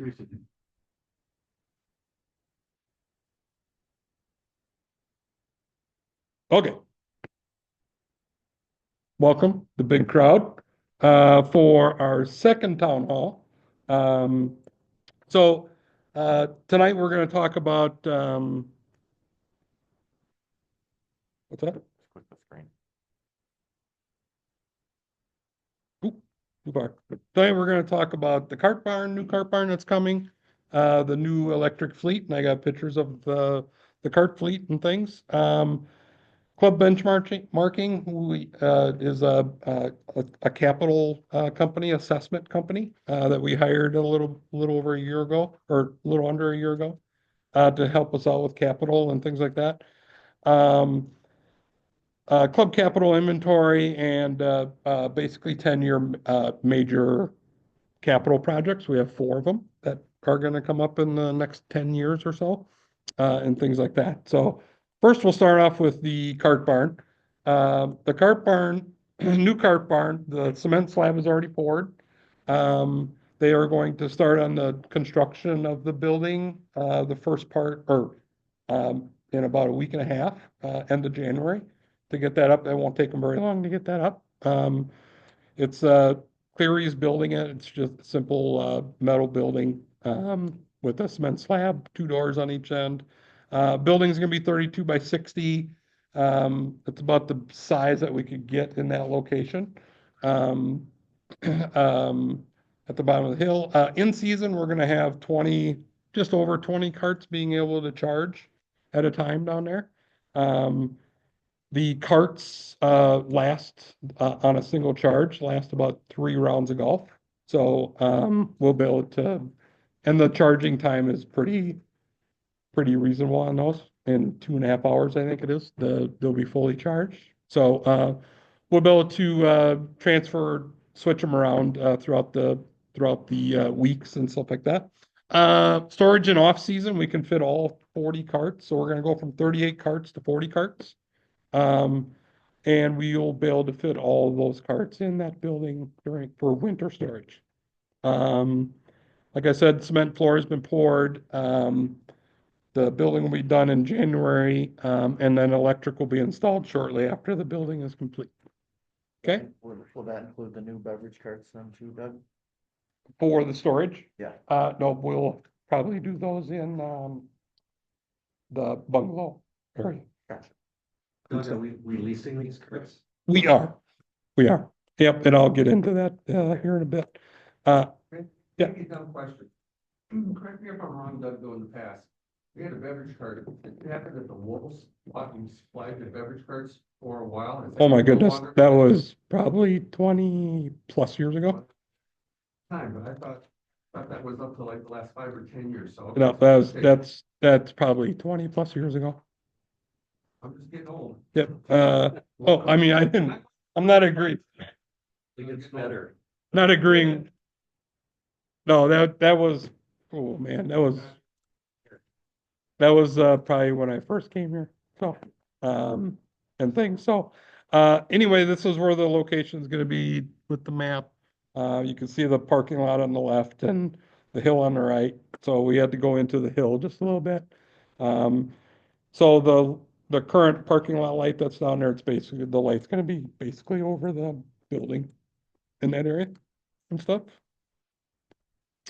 Okay, welcome, the big crowd, for our second town hall. Um, Tonight we're going to talk about, what's that? Click the screen. Too far. Tonight we're going to talk about the cart barn, new cart barn that's coming, the new electric fleet, and I got pictures of the cart fleet and things. Club Benchmarking is a capital company, assessment company that we hired a little over a year ago, or a little under a year ago, to help us out with capital and things like that. Club capital inventory and basically 10-year major capital projects. We have 4 of them that are going to come up in the next 10 years or so, and things like that. So first, we'll start off with the cart barn. The cart barn, new cart barn, the cement slab is already poured. They are going to start on the construction of the building, the first part, or in about a week and a half, end of January, to get that up. It won't take them very long to get that up. It's Cleary's building it. It's just a simple metal building with a cement slab, 2 doors on each end. Building's gonna be 32 by 60. It's about the size that we could get in that location. At the bottom of the hill. In season, we're gonna have just over 20 carts being able to charge at a time down there. The carts last on a single charge, last about 3 rounds of golf. So we'll be able to, and the charging time is pretty reasonable on those. In 2.5 hours, I think it is, they'll be fully charged. So we'll be able to switch them around throughout the weeks and stuff like that. Storage in off season, we can fit all 40 carts. So we're gonna go from 38 carts to 40 carts. And we'll be able to fit all of those carts in that building for winter storage. Like I said, cement floor has been poured. The building will be done in January, and then electric will be installed shortly after the building is complete. Okay, Will that include the new beverage carts then too, Doug? for the storage? Yeah. No, we'll probably do those in the bungalow area. Gotcha. Doug, are we releasing these carts? We are. Yep, and I'll get into that here in a bit. Yeah. Dumb question. Correct me if I'm wrong, Doug, though, in the past, we had a beverage cart. It happened that the Wolves bought and supplied the beverage carts for a while. Oh my goodness, that was probably 20 plus years ago. Time, but I thought that was up to like the last 5 or 10 years, so. No, that's probably 20 plus years ago. I'm just getting old. Yep. I mean, I'm not agreeing. I think it's better. Not agreeing. No, that was, oh man, that was probably when I first came here. So, and things. So, anyway, this is where the location is going to be with the map. You can see the parking lot on the left and the hill on the right. So we had to go into the hill just a little bit. So the current parking lot light that's down there, it's basically, the light's going to be basically over the building in that area and stuff.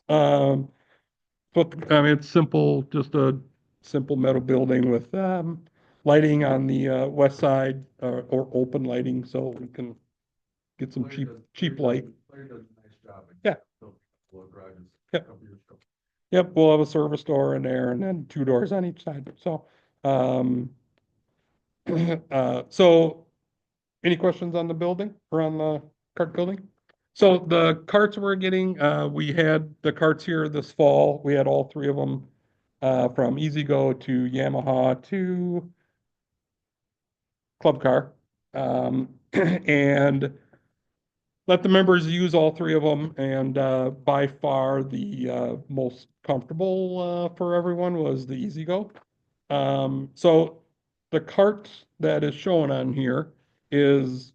But I mean, it's simple, just a simple metal building with lighting on the west side, or open lighting, so we can get some cheap light. Larry does a nice job. Yeah. Yep. Yep. Yep, we'll have a service door in there and then 2 doors on each side. So, so any questions on the building or on the cart building? So the carts we're getting, we had the carts here this fall. We had all 3 of them, from E-Z-GO to Yamaha to Club Car. And let the members use all 3 of them. And by far the most comfortable for everyone was the E-Z-GO. So the cart that is shown on here is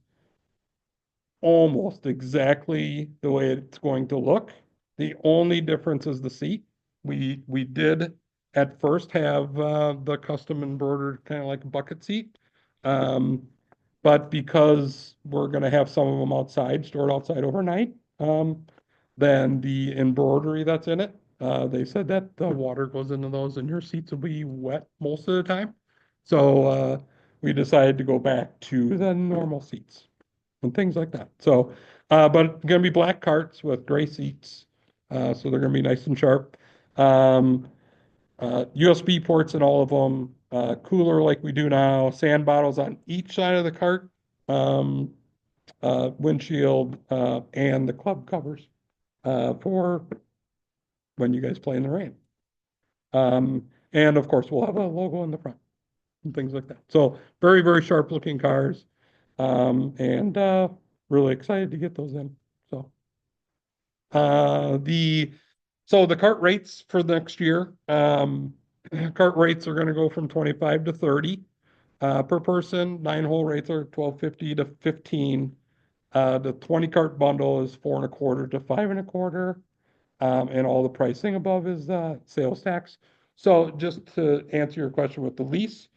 almost exactly the way it's going to look. The only difference is the seat. We did at first have, the custom embroidered kind of like a bucket seat. But because we're gonna have some of them outside, stored outside overnight, then the embroidery that's in it, they said that the water goes into those and your seats will be wet most of the time. So, we decided to go back to the normal seats and things like that. So, but gonna be black carts with gray seats. So they're gonna be nice and sharp. USB ports in all of them, cooler like we do now, sand bottles on each side of the cart, um, windshield, and the club covers, for when you guys play in the rain. And of course, we'll have a logo in the front and things like that. So very, very sharp looking cars. And really excited to get those in. So the cart rates for next year, cart rates are gonna go from 25 to 30 per person. 9-hole rates are 12.50 to 15. The 20 cart bundle is 4.25 to 5.25. And all the pricing above is sales tax. So just to answer your question with the lease,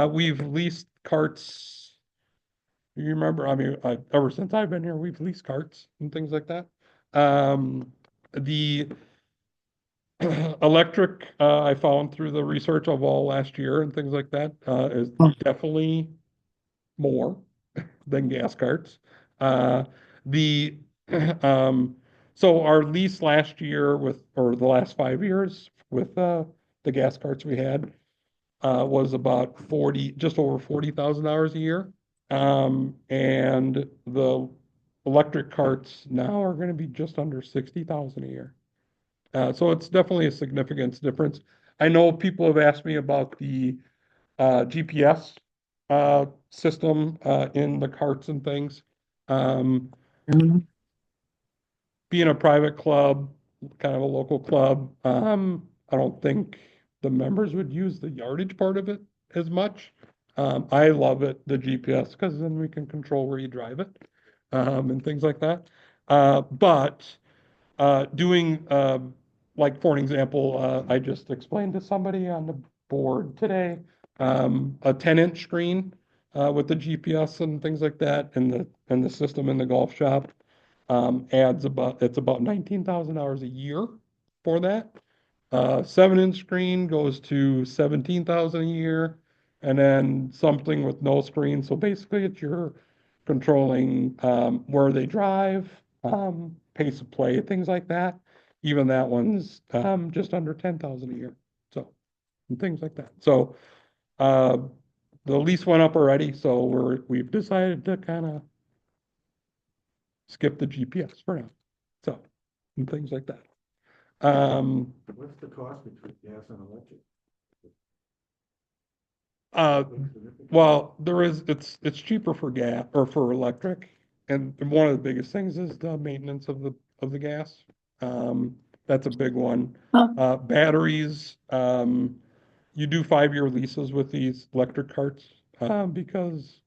we've leased carts. You remember, I mean, ever since I've been here, we've leased carts and things like that. The electric, I found through the research of all last year and things like that, is definitely more than gas carts. The, so our lease last year or the last 5 years with, the gas carts we had, was about just over $40,000 a year. And the electric carts now are gonna be just under 60,000 a year. So it's definitely a significant difference. I know people have asked me about the, GPS, system, in the carts and things. Um, Being a private club, kind of a local club, I don't think the members would use the yardage part of it as much. I love it, the GPS, because then we can control where you drive it, and things like that. But doing, like for an example, I just explained to somebody on the board today, a 10-inch screen, with the GPS and things like that, and the system in the golf shop, it's about $19,000 a year for that. 7-inch screen goes to 17,000 a year, and then something with no screen. So basically, it's your controlling, where they drive, pace of play, things like that. Even that one's, just under 10,000 a year. So, and things like that. So, uh, the lease went up already, so we've decided to kind of skip the GPS for now. So, and things like that. What's the cost between gas and electric? Uh, well, it's cheaper for gas or for electric. And one of the biggest things is the maintenance of the gas. That's a big one. Batteries, you do 5-year leases with these electric carts, because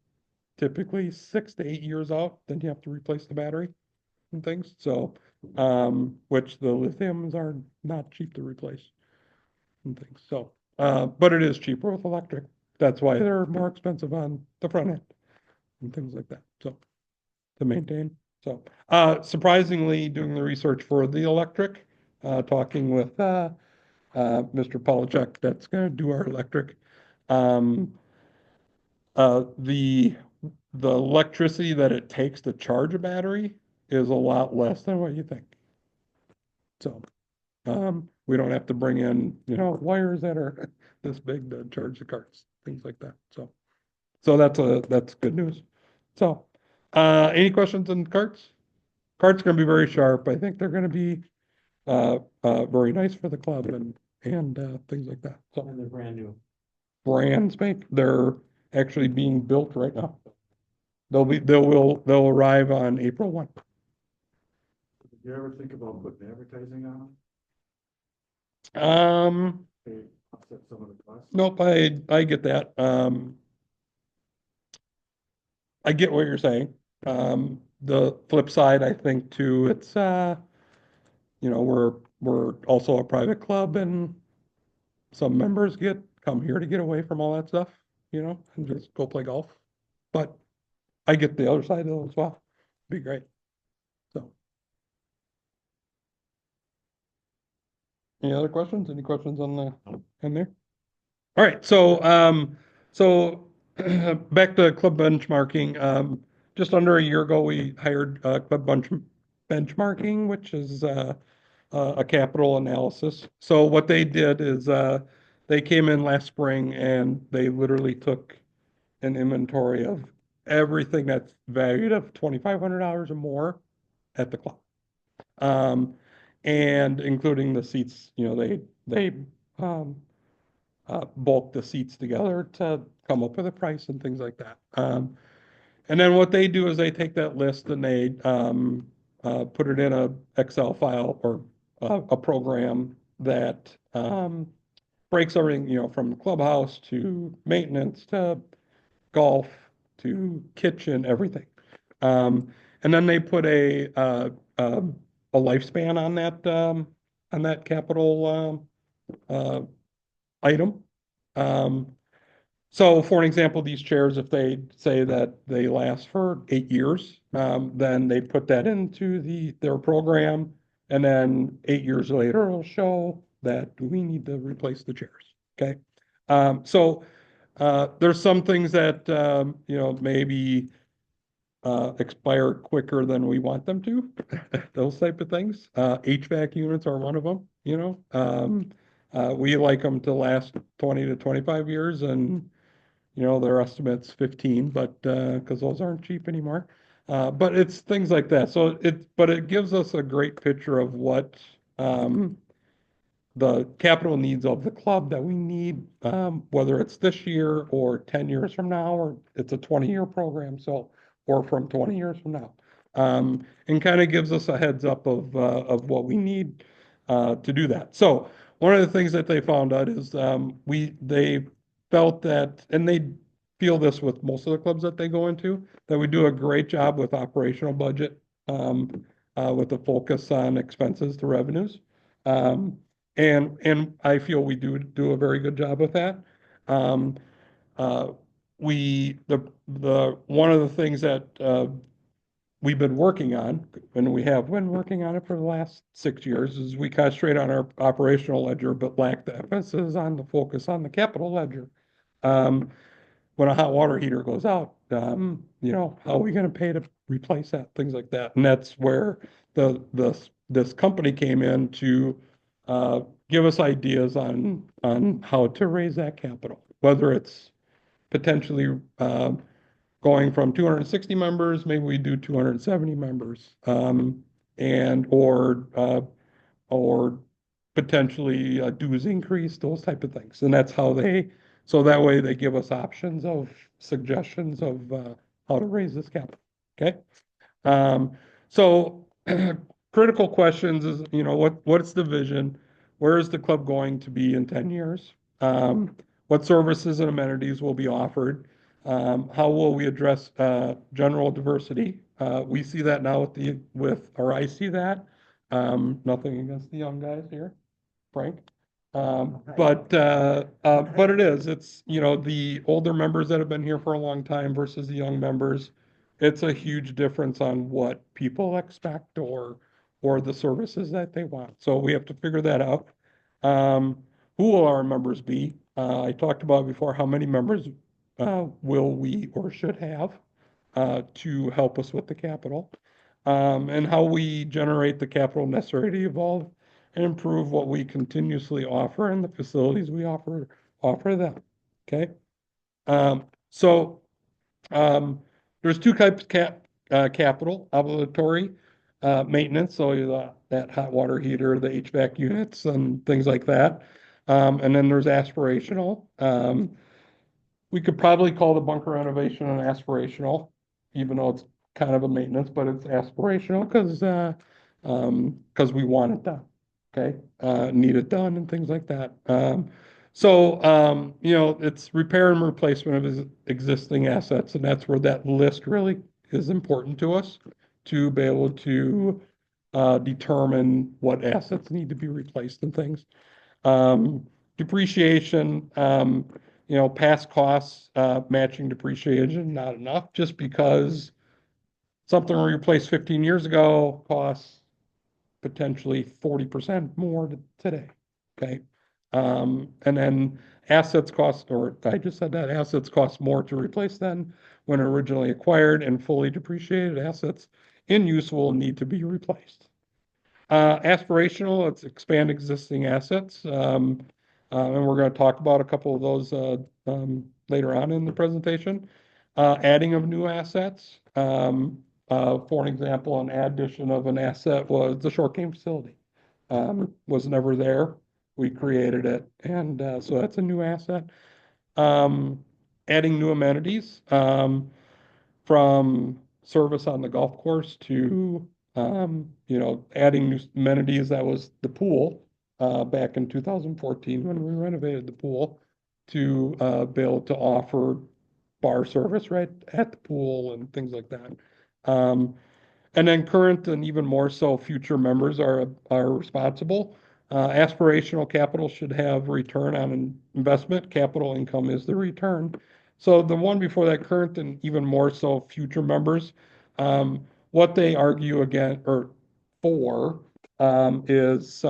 typically 6 to 8 years out, then you have to replace the battery and things. So, which the lithiums are not cheap to replace and things. So, but it is cheaper with electric. That's why they're more expensive on the front end and things like that. So to maintain. So, surprisingly, doing the research for the electric, talking with, Mr. Polachek, that's gonna do our electric. Um, the electricity that it takes to charge a battery is a lot less than what you think. So, we don't have to bring in, wires that are this big to charge the carts, things like that. So that's good news. So, any questions on carts? Carts gonna be very sharp. I think they're gonna be, very nice for the club and things like that. So And they're brand new. brand spank, they're actually being built right now. They'll arrive on April 1. Did you ever think about putting advertising on Um, them? They offset some of the costs? nope, I get that. I get what you're saying. The flip side, I think too, it's, you know, we're also a private club and some members come here to get away from all that stuff, you know, and just go play golf. But I get the other side of it as well. Be great. So. Any other questions? Any questions on in there? All right, so back to club benchmarking. Just under a year ago, we hired benchmarking, which is a capital analysis. So what they did is they came in last spring and they literally took an inventory of everything that's valued of $2,500 or more at the club. And including the seats, you know, they um, bulk the seats together to come up with a price and things like that. And then what they do is they take that list and they put it in a Excel file or a program that breaks everything, you know, from clubhouse to maintenance to golf to kitchen, everything. And then they put a lifespan on that capital item. So for an example, these chairs, if they say that they last for 8 years, then they put that into their program, and then 8 years later, it'll show that we need to replace the chairs. Okay. So there's some things that you know, maybe expire quicker than we want them to, those type of things. HVAC units are one of them, you know. We like them to last 20 to 25 years, and you know, their estimate's 15, but because those aren't cheap anymore. But it's things like that. So but it gives us a great picture of what the capital needs of the club that we need, whether it's this year or 10 years from now, or it's a 20-year program, so, or from 20 years from now. And kind of gives us a heads up of what we need to do that. So one of the things that they found out is they felt that, and they feel this with most of the clubs that they go into, that we do a great job with operational budget, with a focus on expenses to revenues. And I feel we do a very good job with that. Um, the one of the things that we've been working on, and we have been working on it for the last 6 years, is we concentrate on our operational ledger, but lack the emphasis on the focus on the capital ledger. When a hot water heater goes out, you know, how are we going to pay to replace that? Things like that, and that's where this company came in to give us ideas on how to raise that capital, whether it's potentially going from 260 members, maybe we do 270 members, and or potentially dues increase, those type of things. And that's how so that way they give us options of suggestions of how to raise this capital. Okay. So critical questions is, you know, what's the vision? Where is the club going to be in 10 years? What services and amenities will be offered? How will we address general diversity? We see that now or I see that. Nothing against the young guys here, Frank. But it's, you know, the older members that have been here for a long time versus the young members. It's a huge difference on what people expect or the services that they want. So we have to figure that out. Who will our members be? I talked about before how many members will we or should have to help us with the capital, and how we generate the capital necessary to evolve and improve what we continuously offer and the facilities we offer them. Okay. So there's two types of capital: obligatory maintenance, so that hot water heater, the HVAC units, and things like that. And then there's aspirational. We could probably call the bunker renovation an aspirational, even though it's kind of a maintenance, but it's aspirational because we want it done. Okay, need it done and things like that. You know, it's repair and replacement of existing assets, and that's where that list really is important to us to be able to determine what assets need to be replaced and things. Depreciation, past costs, matching depreciation, not enough, just because something we replaced 15 years ago costs potentially 40% more today, okay? And then assets cost, or I just said that, assets cost more to replace than when originally acquired, and fully depreciated assets in use will need to be replaced. Aspirational, let's expand existing assets. And we're going to talk about a couple of those later on in the presentation. Adding of new assets. For an example, an addition of an asset was the short game facility. Was never there. We created it, and so that's a new asset. Adding new amenities, from service on the golf course to adding new amenities. That was the pool back in 2014 when we renovated the pool to be able to offer bar service right at the pool and things like that. And then current and even more so future members are responsible. Aspirational capital should have return on an investment. Capital income is the return. So the one before that, current and even more so future members, what they argue again or for is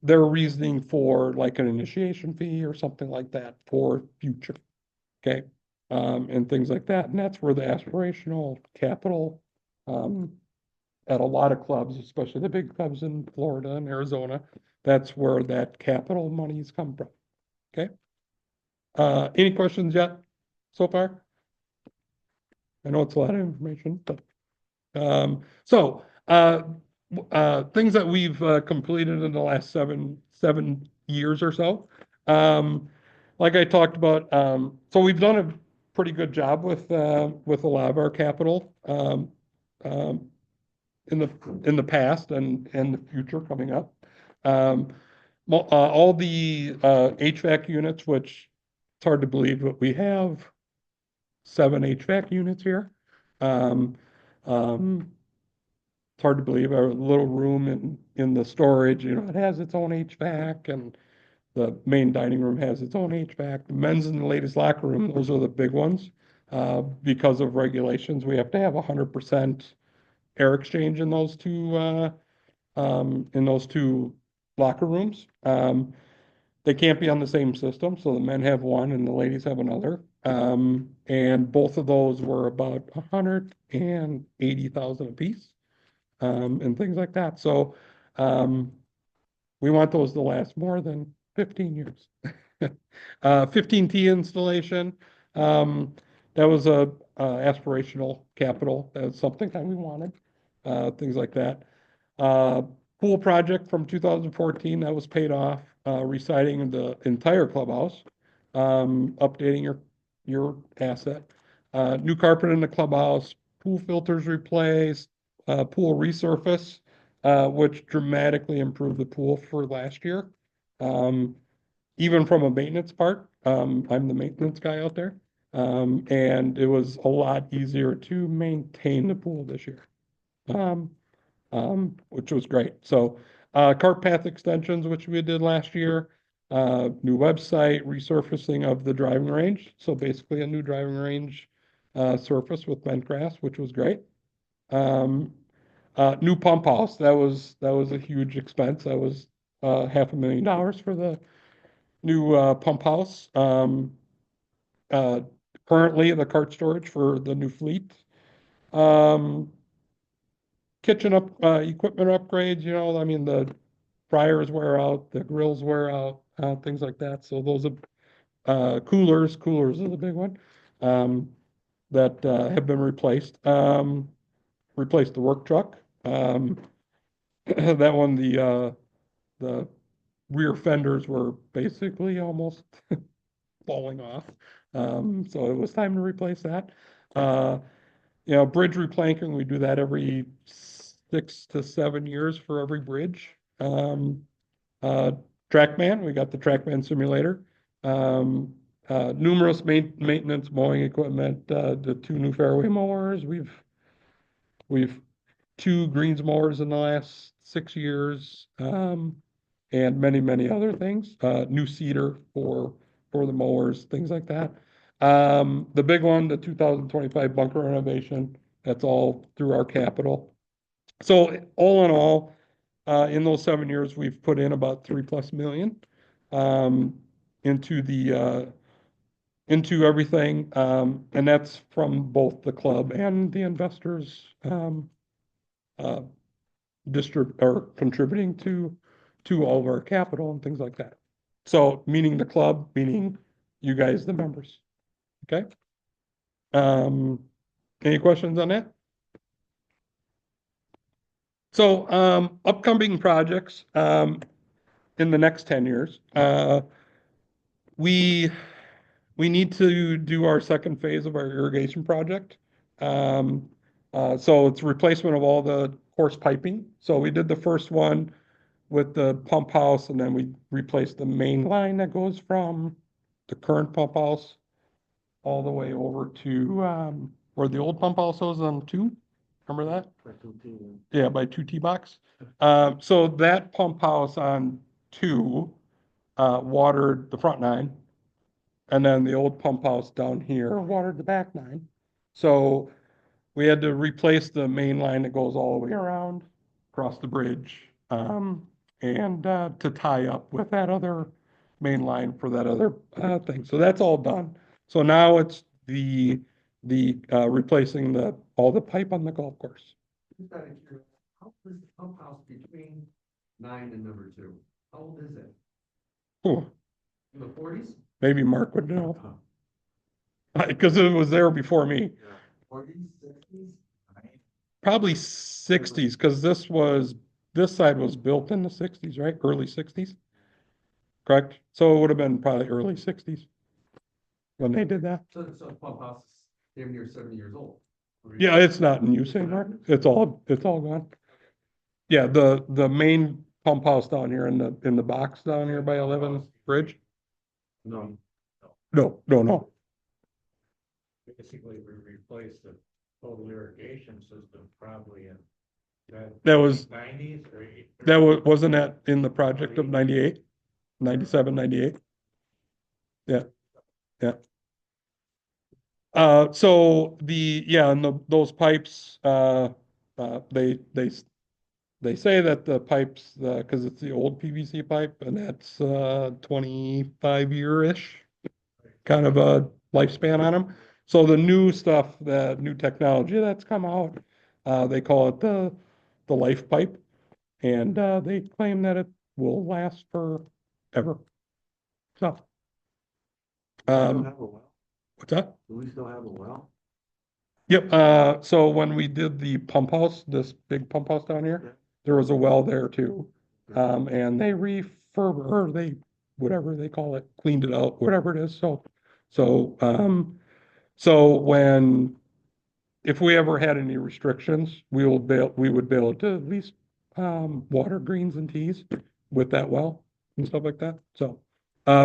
their reasoning for like an initiation fee or something like that for future, okay? And things like that. And that's where the aspirational capital at a lot of clubs, especially the big clubs in Florida and Arizona, that's where that capital monies come from, okay? Any questions yet so far? I know it's a lot of information, but things that we've completed in the last seven years or so. Like I talked about, so we've done a pretty good job with a lot of our capital in the past and the future coming up. All the HVAC units, which it's hard to believe, but we have 7 HVAC units here. It's hard to believe our little room in the storage, it has its own HVAC, and the main dining room has its own HVAC. The men's and the ladies' locker room, those are the big ones. Because of regulations, we have to have 100% air exchange in those two locker rooms. They can't be on the same system, so the men have one and the ladies have another. And both of those were about 180,000 apiece, and things like that. So we want those to last more than 15 years. 15T installation, that was a aspirational capital. That was something that we wanted, things like that. Pool project from 2014, that was paid off, reciting the entire clubhouse, updating your asset. New carpet in the clubhouse, pool filters replaced, pool resurface, which dramatically improved the pool for last year. Even from a maintenance part, I'm the maintenance guy out there. And it was a lot easier to maintain the pool this year, which was great. So, cart path extensions, which we did last year, new website, resurfacing of the driving range. So basically a new driving range surface with bent grass, which was great. New pump house, that was a huge expense. That was $500,000 for the new pump house. Currently the cart storage for the new fleet. Kitchen equipment upgrades, I mean, the fryers wear out, the grills wear out, things like that. So those are coolers is a big one, that have been replaced. Replaced the work truck. That one, the rear fenders were basically almost falling off. So it was time to replace that. Bridge replanking, we do that every 6 to 7 years for every bridge. TrackMan, we got the TrackMan simulator. Numerous maintenance mowing equipment, the 2 new fairway mowers. We've 2 greens mowers in the last 6 years, and many, many other things. New seeder for the mowers, things like that. The big one, the 2025 bunker renovation, that's all through our capital. So all in all, in those 7 years, we've put in about 3+ million, into into everything, and that's from both the club and the investors, uh, or contributing to all of our capital and things like that. So meaning the club, meaning you guys, the members. Okay? Any questions on that? So, upcoming projects, in the next 10 years, we need to do our second phase of our irrigation project. So it's replacement of all the coarse piping. So we did the first one with the pump house, and then we replaced the main line that goes from the current pump house all the way over to, where the old pump house was on 2. Remember that? Yeah, by 2 T-box. So that pump house on 2, watered the front 9. And then the old pump house down here watered the back 9. So we had to replace the main line that goes all the way around, across the bridge, and to tie up with that other main line for that other thing. So that's all done. So now it's the replacing all the pipe on the golf course. Just out of curiosity, how old is the pump house between 9 and number 2? How old is it? Whew, In the 40s? maybe Mark would know. Because it was there before me. 40s, 60s? Probably 60s, because this side was built in the 60s, right? Early 60s? Correct? So it would have been probably early 60s when they did that. So the pump house is damn near 70 years old. Yeah, it's not in use anymore. It's all gone. Yeah, the main pump house down here in the box down here by 11th Bridge? No, No. basically we replaced the total irrigation system probably in That was, 90s or 80s. wasn't that in the project of 98, 97, 98? Yeah. So and those pipes, they say that the pipes, because it's the old PVC pipe, and that's 25-year-ish kind of a lifespan on them. So the new stuff, the new technology that's come out, they call it the life pipe, and they claim that it will last forever. So, what's that? Do we still have a well? Yep, so when we did the pump house, this big pump house down here, there was a well there too. And they or they, whatever they call it, cleaned it out, whatever it is, so if we ever had any restrictions, we would be able to at least, water greens and teas with that well and stuff like that, so.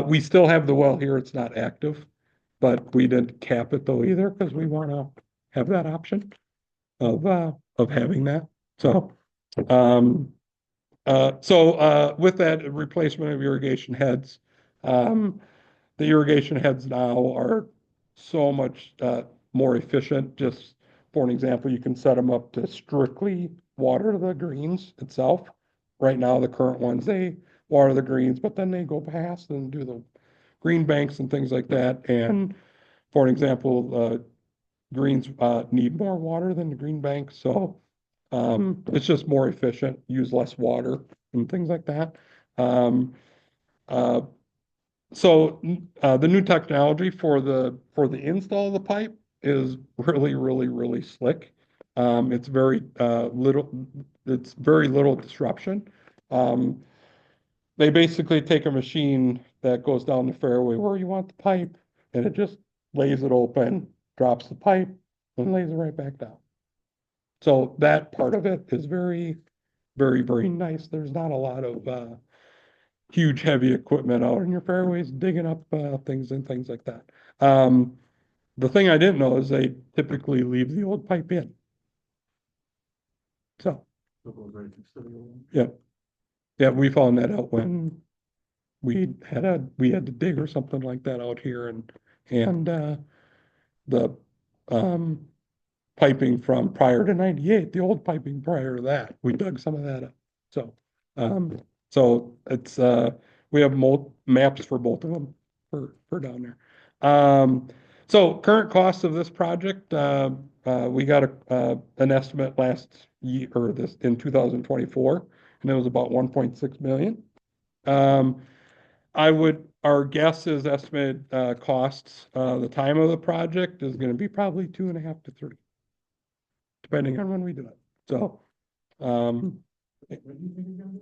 We still have the well here, it's not active, but we didn't cap it though either, because we want to have that option of having that, so. With that replacement of irrigation heads, the irrigation heads now are so much more efficient. Just for an example, you can set them up to strictly water the greens itself. Right now, the current ones, they water the greens, but then they go past and do the green banks and things like that. And for an example, greens need more water than the green banks, so it's just more efficient, use less water and things like that. The new technology for the install of the pipe is really, really, really slick. It's very little disruption. They basically take a machine that goes down the fairway where you want the pipe, and it just lays it open, drops the pipe, and lays it right back down. So that part of it is very, very, very nice. There's not a lot of huge, heavy equipment out in your fairways digging up things and things like that. The thing I didn't know is they typically leave the old pipe in. So, So it goes right to city limits. yeah. Yeah, we found that out when we had to dig or something like that out here and the, um, piping from prior to 98, the old piping prior to that, we dug some of that up. So, it's, we have maps for both of them for down there. So current cost of this project, we got an estimate last year, or this, in 2024, and it was about 1.6 million. Our guess is estimated, costs, the time of the project is gonna be probably 2.5 to 3, depending on when we do it. So, When do you think you're gonna do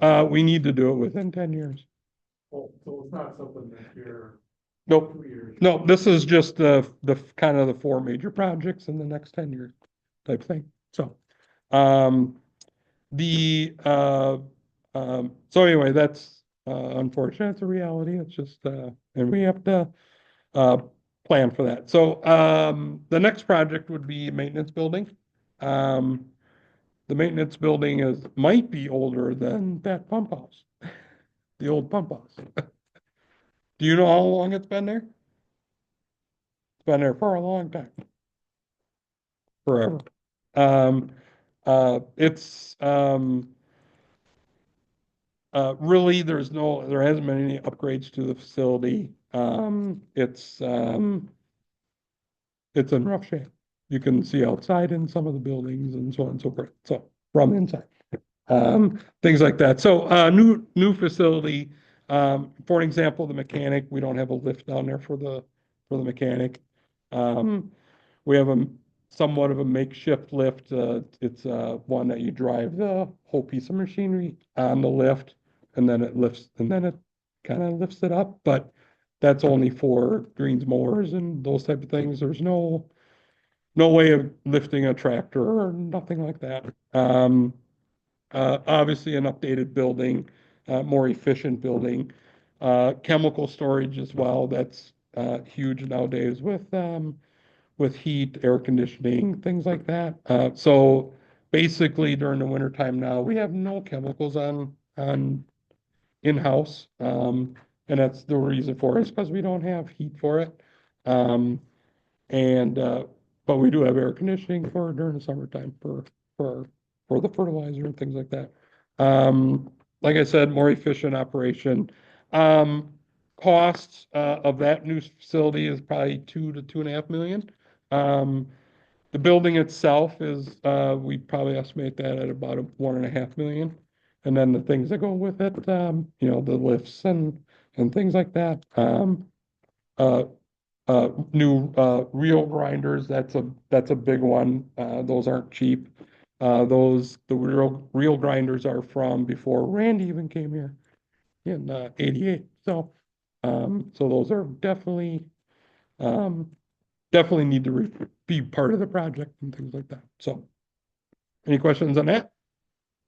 it? we need to do it within 10 years. Oh, so it's not something that you're Nope. 2 years. No, this is just the kind of the 4 major projects in the next 10 years type thing. So, so anyway, that's, unfortunate. It's a reality. It's just, and we have to, plan for that. So, the next project would be maintenance building. The maintenance building might be older than that pump house, the old pump house. Do you know how long it's been there? It's been there for a long time. Forever. It's, really, there hasn't been any upgrades to the facility. It's in rough shape. You can see outside in some of the buildings and so on and so forth. So from inside, things like that. So, new facility. For an example, the mechanic, we don't have a lift down there for the mechanic. We have somewhat of a makeshift lift. It's, one that you drive the whole piece of machinery on the lift and then it kind of lifts it up, but that's only for greens mowers and those type of things. There's no way of lifting a tractor or nothing like that. Obviously an updated building, more efficient building, chemical storage as well. That's, huge nowadays with heat, air conditioning, things like that. So basically during the winter time now, we have no chemicals on in-house. And that's the reason for it, is because we don't have heat for it. Um, and, but we do have air conditioning for during the summertime for the fertilizer and things like that. Like I said, more efficient operation. Costs, of that new facility is probably 2 to 2.5 million. The building itself is, we probably estimate that at about 1.5 million. And then the things that go with it, the lifts and things like that. Uh, New, reel grinders, that's a big one. Those aren't cheap. The reel grinders are from before Randy even came here in, 88. So those are um, definitely need to be part of the project and things like that. So, any questions on that?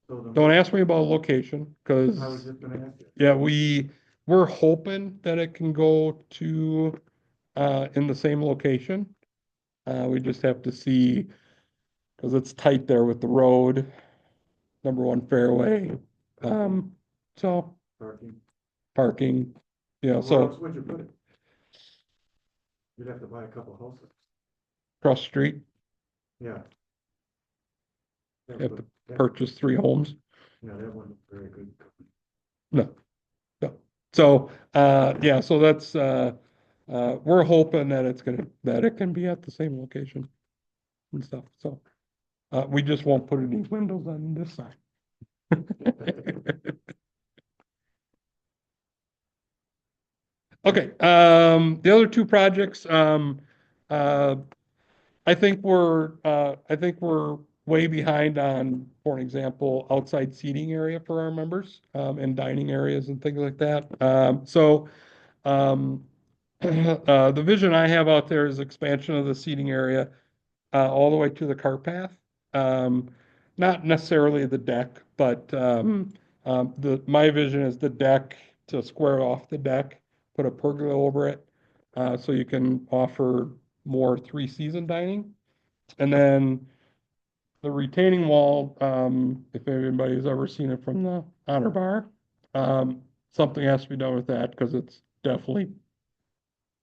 So the- Don't ask me about location, I was because, just gonna ask you. yeah, we're hoping that it can go to, in the same location. We just have to see, because it's tight there with the road, number one fairway. So Parking. parking, Where so else would you put it? You'd have to buy a couple of houses. cross street, Yeah. you have to purchase 3 homes. Yeah, that wasn't very good. No, no. So, yeah, so that's, we're hoping that that it can be at the same location and stuff, so. We just won't put any windows on this side. Okay, the other 2 projects, uh, I think we're way behind on, for an example, outside seating area for our members, and dining areas and things like that. Um, the vision I have out there is expansion of the seating area, all the way to the cart path. Um, Not necessarily the deck, but, my vision is the deck to square off the deck, put a pergola over it, so you can offer more 3-season dining. And then the retaining wall, if anybody's ever seen it from the honor bar, something has to be done with that because it's definitely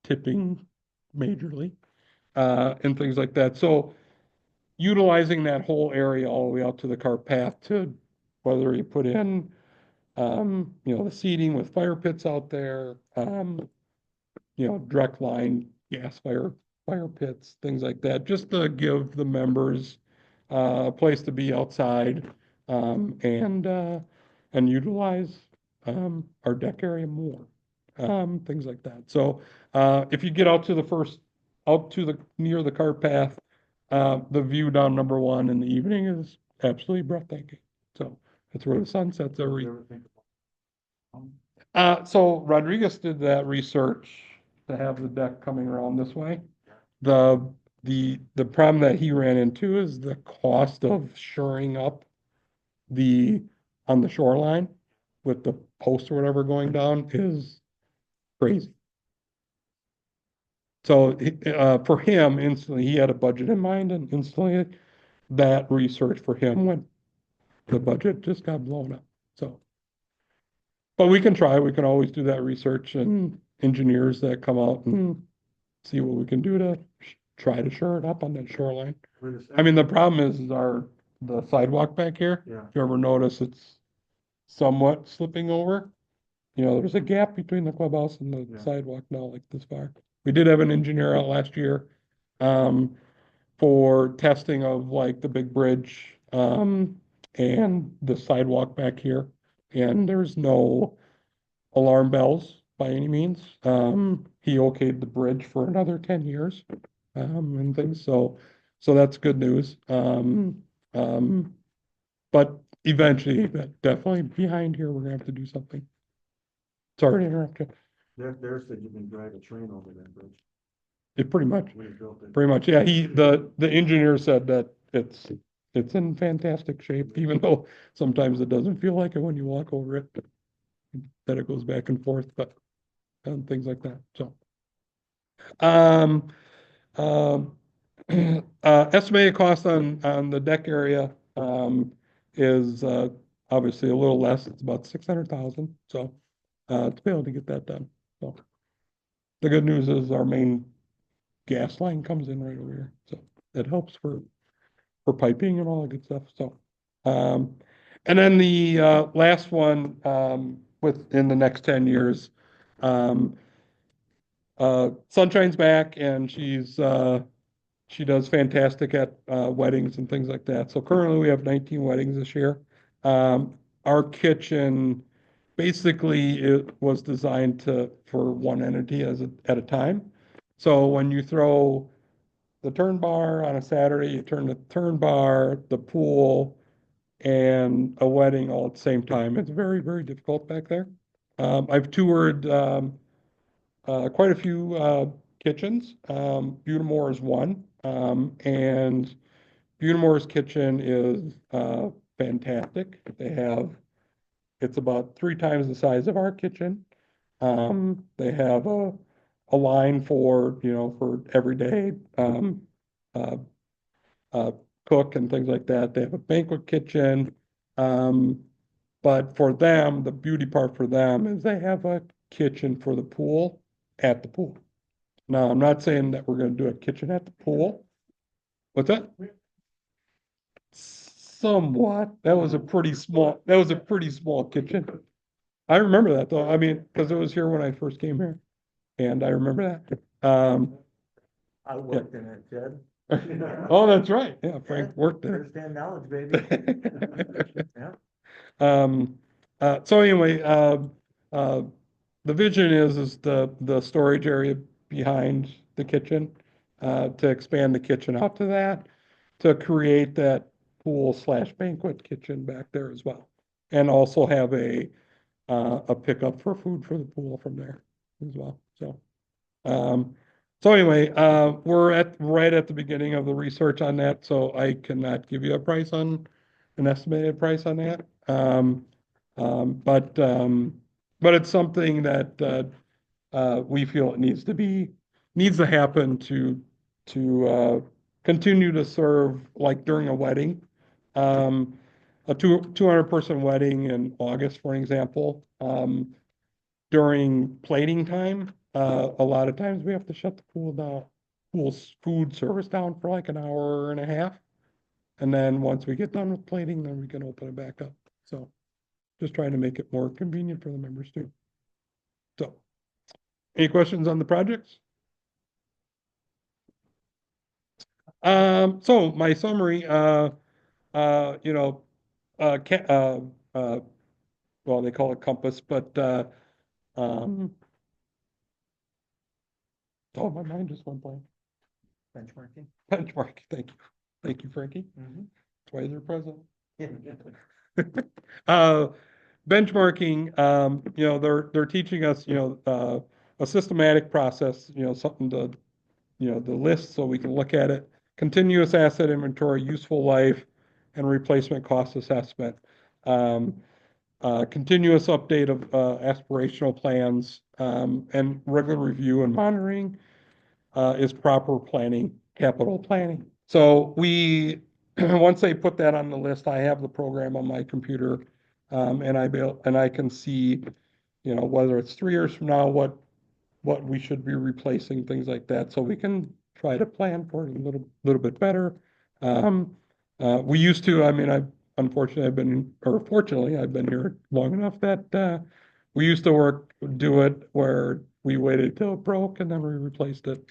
tipping majorly, and things like that. So utilizing that whole area all the way out to the cart path to whether you put in, the seating with fire pits out there, direct line gas fire pits, things like that, just to give the members a place to be outside, and utilize our deck area more, things like that. So if you get out to near the cart path, the view down number one in the evening is absolutely breathtaking. So that's where the sun sets every. You ever think about- So Rodriguez did that research to have the deck coming around this way. The problem that he ran into is the cost of shoring up on the shoreline with the post or whatever going down is crazy. So, for him, instantly, he had a budget in mind, and instantly that research for him went, the budget just got blown up, so. But we can always do that research and engineers that come out and see what we can do to try to shore it up on that shoreline. Where the I mean, the problem is the sidewalk back here. Yeah. If you ever notice, it's somewhat slipping over. There's a gap between the clubhouse and the Yeah. sidewalk now, like this far. We did have an engineer out last year, for testing of like the big bridge, and the sidewalk back here. And there's no alarm bells by any means. He okayed the bridge for another 10 years, and things. So that's good news. But eventually, definitely behind here, we're gonna have to do something. Sorry to interrupt you. There said you can drive a train over that bridge It pretty much, when you built it. yeah, the engineer said that it's in fantastic shape, even though sometimes it doesn't feel like it when you walk over it. That it goes back and forth, but, and things like that, so. Um, um, estimated cost on the deck area, is, obviously a little less, it's about 600,000, so, to be able to get that done, so. The good news is our main gas line comes in right over here, so that helps for piping and all that good stuff, so. And then the, last one, within the next 10 years, Sunshine's back and she does fantastic at, weddings and things like that. So currently we have 19 weddings this year. Our kitchen, basically it was designed for one entity at a time. So when you throw the turn bar on a Saturday, you turn the turn bar, the pool, and a wedding all at the same time. It's very, very difficult back there. I've toured, quite a few, kitchens. Butamore is one. And Butamore's kitchen is, fantastic. It's about 3 times the size of our kitchen. They have a line for everyday, uh, cook and things like that. They have a banquet kitchen. But for them, the beauty part for them is they have a kitchen for the pool at the pool. Now, I'm not saying that we're gonna do a kitchen at the pool. What's that? Somewhat. That was a pretty small kitchen. I remember that though. I mean, because it was here when I first came here. And I remember that. I worked in it, Jed. Oh, that's right. Yeah, Frank worked there. First-hand knowledge, baby. Yeah. So anyway, the vision is the storage area behind the kitchen, to expand the kitchen out to that, to create that pool/banquet kitchen back there as well. And also have a pickup for food for the pool from there as well, so. So anyway, we're right at the beginning of the research on that, so I cannot give you an estimated price on that. But it's something that, we feel it needs to happen to continue to serve like during a wedding. A 200-person wedding in August, for example. During plating time, a lot of times we have to shut the pool down, pool's food service down for like an hour and a half. And then once we get done with plating, then we can open it back up. So just trying to make it more convenient for the members too. So, any questions on the projects? So my summary, you know, well, they call it Compass, but, oh, my mind just went blank. Benchmarking. Benchmark, thank you. Thank you, Frankie. Mhm. That's why they're present. Yeah. Benchmarking, you know, they're teaching us, you know, a systematic process, you know, something to, you know, the list so we can look at it. Continuous asset inventory, useful life, and replacement cost assessment. Continuous update of aspirational plans, and regular review and monitoring is proper planning, capital planning. So we, once they put that on the list, I have the program on my computer, and I can see, you know, whether it's 3 years from now, what we should be replacing, things like that, so we can try to plan for it a little bit better. We used to, I mean, fortunately, I've been here long enough that we used to do it where we waited till it broke and then we replaced it.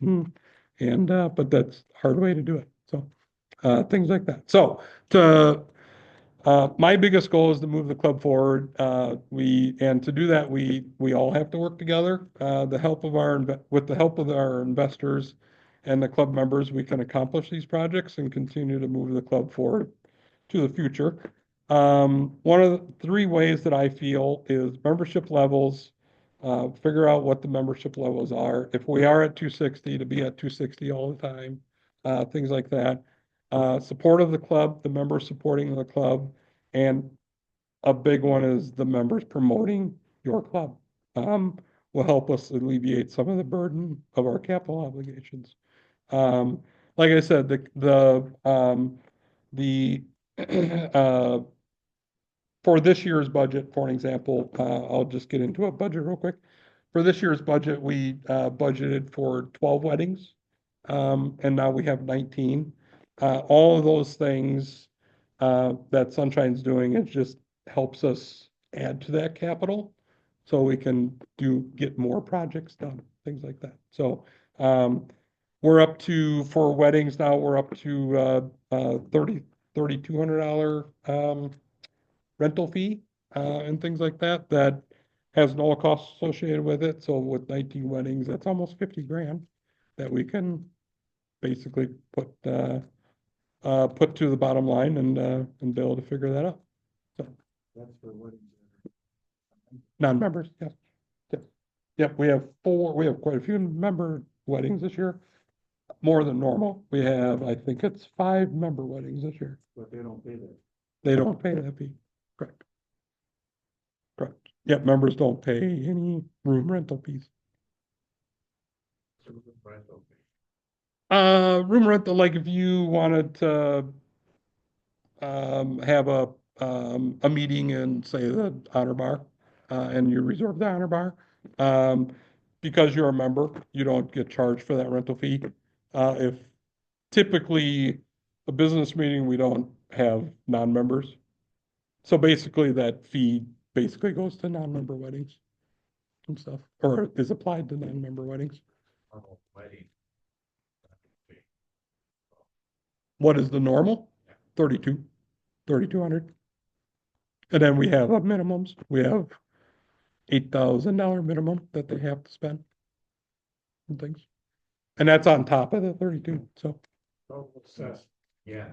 And, but that's a hard way to do it. So, things like that. So my biggest goal is to move the club forward. And to do that, we all have to work together. With the help of our investors and the club members, we can accomplish these projects and continue to move the club forward to the future. One of the 3 ways that I feel is membership levels. Figure out what the membership levels are. If we are at 260, to be at 260 all the time, things like that. Support of the club, the members supporting the club, and a big one is the members promoting your club. Will help us alleviate some of the burden of our capital obligations. Like I said, for this year's budget, for an example, I'll just get into a budget real quick. For this year's budget, we budgeted for 12 weddings, and now we have 19. All of those things that Sunshine's doing, it just helps us add to that capital so we can get more projects done, things like that. So we're up to, for weddings now, we're up to $3,200 rental fee and things like that, that has no cost associated with it. So with 19 weddings, that's almost 50 grand that we can basically put to the bottom line and be able to figure that out. So That's for weddings. non-members, yes. Yes. Yep, we have quite a few member weddings this year, more than normal. We have, I think it's 5 member weddings this year. But they don't pay that. They don't pay that fee. Correct. Correct. Yep, members don't pay any room rental fees. Room rental, like if you wanted to have a meeting in, say, the Honor Bar, and you reserve the Honor Bar, because you're a member, you don't get charged for that rental fee. If typically a business meeting, we don't have non-members. So basically that fee basically goes to non-member weddings and stuff, or is applied to non-member weddings. What is the normal? 3,200. And then we have minimums. We have $8,000 minimum that they have to spend and things. And that's on top of the 32, so. Yeah,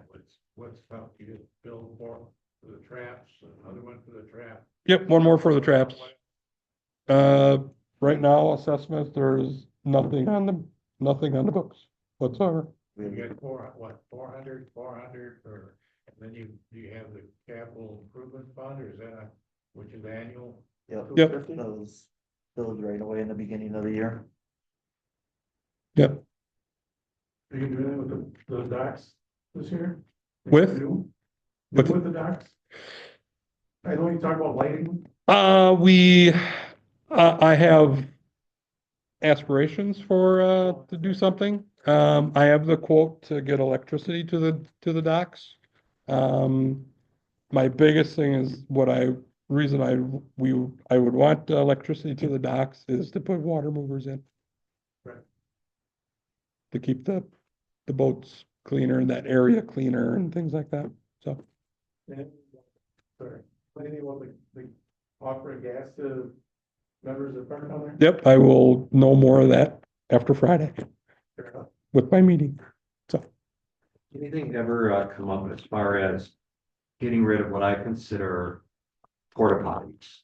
what's up, you get billed for the traps, another one for the trap. Yep, one more for the traps. Right now, assessment, there's nothing on the books whatsoever. You get 400, or, and then you have the capital improvement fund, or is that which is annual? Yep. Those billed right away in the beginning of the year. Yep. Are you doing it with the docks this year? With? New With- with the docks? I know you talk about lighting. I have aspirations for, to do something. I have the quote to get electricity to the docks. My biggest thing is reason I would want electricity to the docks is to put water movers in. Right. To keep the boats cleaner and that area cleaner and things like that, so. And, sorry, anything about the offering gas to members of park down there? Yep, I will know more of that after Friday Fair enough. with my meeting. Anything ever come up as far as getting rid of what I consider porta potties?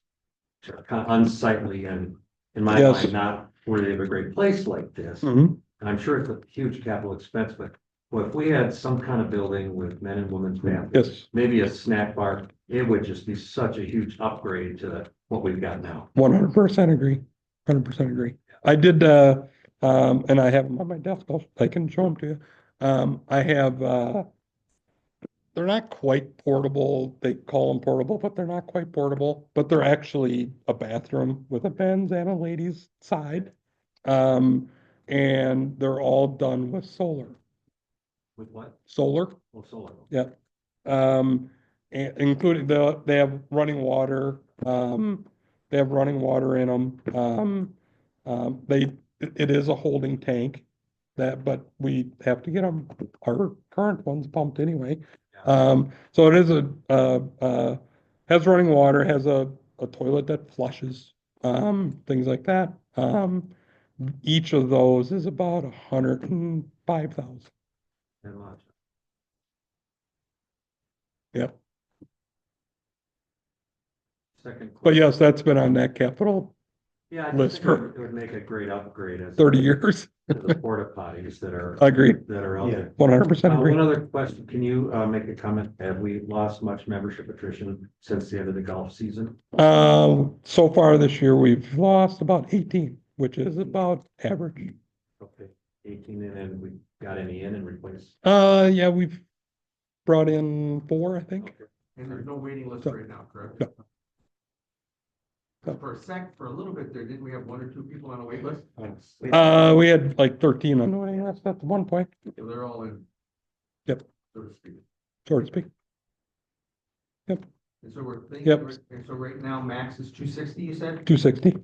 Which are kind of unsightly and in my Yes. mind, not worthy of a great place like this. Mhm. And I'm sure it's a huge capital expense, but well, if we had some kind of building with men and women's bathrooms, Yes, maybe a snack bar, it would just be such a huge upgrade to what we've got now. 100% agree, 100% agree. I did, and I have them on my desk, I can show them to you. I have, they're not quite portable, they call them portable, but they're not quite portable, but they're actually a bathroom with a men's and a ladies' side. And they're all done with solar, With what? solar. Solar. Yeah. And including they have running water, they have running water in them. It is a holding tank but we have to get them, our current ones pumped anyway. So it is has running water, has a toilet that flushes, things like that. Each of those is about 105,000. And much. Yep. Second. But question. yes, that's been on that capital Yeah, I list just for- think it would make a great upgrade as 30 years. to the porta potties that are Agreed, out Yeah. there. 100% agree. One other question, can you make a comment? Have we lost much membership attrition since the end of the golf season? So far this year, we've lost about 18, which is about average. Okay, 18, and then we got any in and replaced? Yeah, we've brought in 4, I think. And there's no waiting list So- right now, correct? No. For a little bit there, didn't we have 1 or 2 people on a wait list? We had like 13 on the waiting list at one point, So they're all in. Yep. So to speak. so to speak. And so we're thinking, Yep. and so right now, max is 260, you said? 260.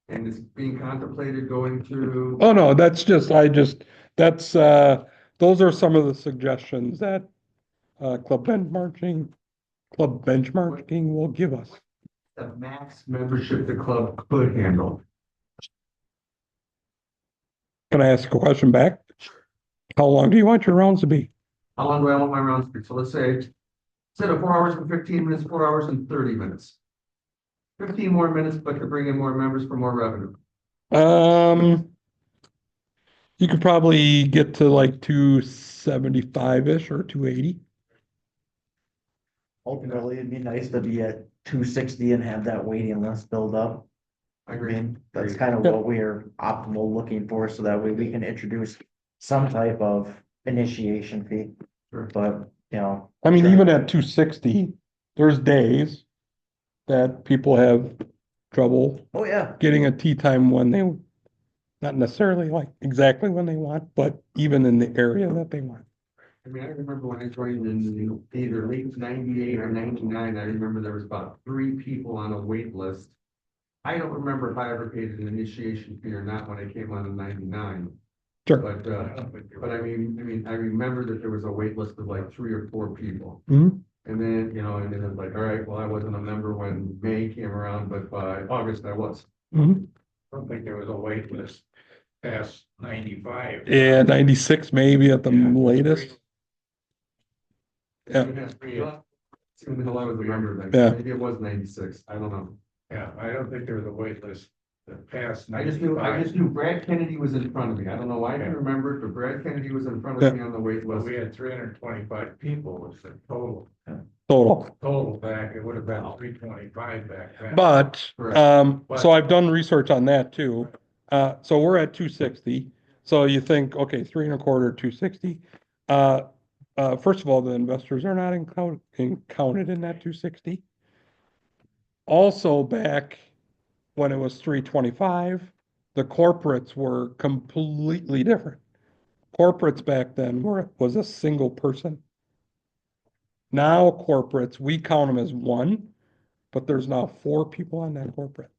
And it's being contemplated going to, Oh, no, that's those are some of the suggestions that Club Benchmarking will give us. the max membership the club could handle. Can I ask a question back? How long do you want your rounds to be? How long do I want my rounds to be? So let's say, instead of 4 hours and 15 minutes, 4 hours and 30 minutes. 15 more minutes, but to bring in more members for more revenue. You could probably get to like 275-ish or 280. Ultimately, it'd be nice to be at 260 and have that waiting list build up. I I agree. mean, that's Agreed. kind of Yeah. what we're optimal looking for, so that way we can introduce some type of initiation fee. Sure. But, you know. I mean, sure. even at 260, there's days that people have trouble Oh, yeah, getting a tea time when they, not necessarily like exactly when they want, but even in the area that they want. I mean, I remember when I joined in either late 98 or 99, I remember there was about 3 people on a wait list. I don't remember if I ever paid an initiation fee or not when I came on in 99. Sure. But I mean, I remember that there was a wait list of like 3 or 4 people. Mhm. And then, and then it's like, all right, well, I wasn't a member when May came around, but by August I was. Mhm. I don't think there was a wait list past 95. Yeah, 96 maybe at the Yeah. latest. Yeah. Even though I was a member then, Yeah. maybe it was 96, I don't know. Yeah, I don't think there was a wait list that passed I just knew 95. Brad Kennedy was in front of me. I don't know why I can remember it, but Brad Kennedy was in front of me on the wait Well, list. we had 325 people was the Total. total back. It would have been 325 back then. But, Correct. so I've done research on that too. So we're at 260. So you think, okay, 3.25, 260. First of all, the investors are not counted in that 260. Also, back when it was 325, the corporates were completely different. Corporates back then was a single person. Now corporates, we count them as one, but there's now 4 people on that corporate.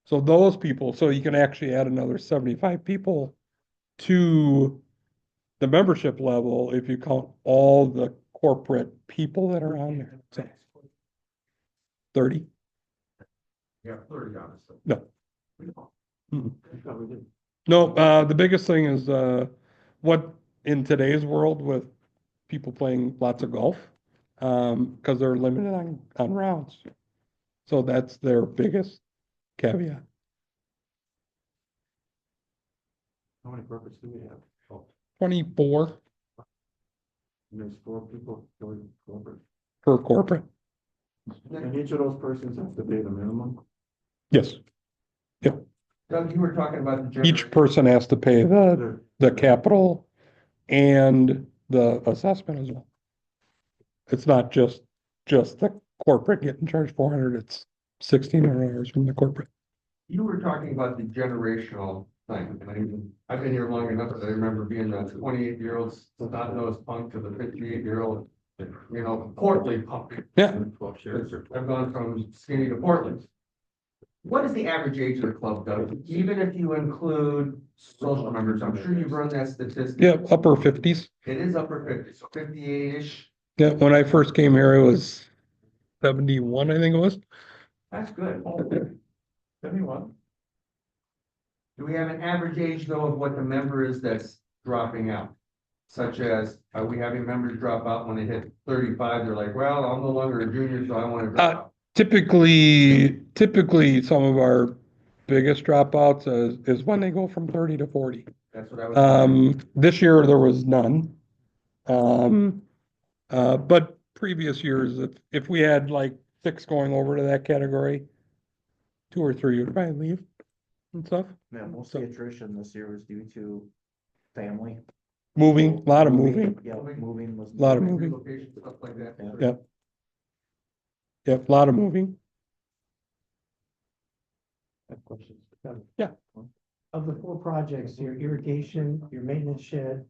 So those people, so you can actually add another 75 people to the membership level if you count all the corporate people that are on there. So 30? Yeah, 30 honestly. No. Mm-mm. I thought we did. No, the biggest thing is, what in today's world with people playing lots of golf, because they're limited on rounds. So that's their biggest caveat. How many corporates do we have? Oh, 24 and there's 4 people going corporate. per corporate. And each of those persons has to pay the minimum? Yes, Doug, you were talking about the. each person has to pay the capital and the assessment as well. It's not just the corporate getting charged 400, it's $1,600 from the corporate. You were talking about the generational thing. I mean, I've been here long enough that I remember being the 28-year-old snot-nosed punk to the 58-year-old, portly punk. Yeah, 12 shares or I've gone from skinny to portly. What is the average age of the club, Doug? Even if you include social members, I'm sure you've run that statistic. yeah, upper 50s. It is upper 50, so 58-ish. Yeah, when I first came here, it was 71, I think it was. That's good. 71. Do we have an average age though of what the member is that's dropping out? Such as, are we having members drop out when they hit 35? They're like, well, I'm no longer a junior, so I want to drop out. Typically, some of our biggest dropouts is when they go from 30 to 40. That's what I was. This year there was none. But previous years, if we had like 6 going over to that category, 2 or 3 would probably leave and stuff. Yeah, most of the attrition this year was due to family. Moving, a lot of moving, Yeah, moving was. lot of moving. Relocation, stuff like that. Yeah. Yep, a lot of moving. Questions? Yeah. Of the 4 projects, your irrigation, your maintenance shed,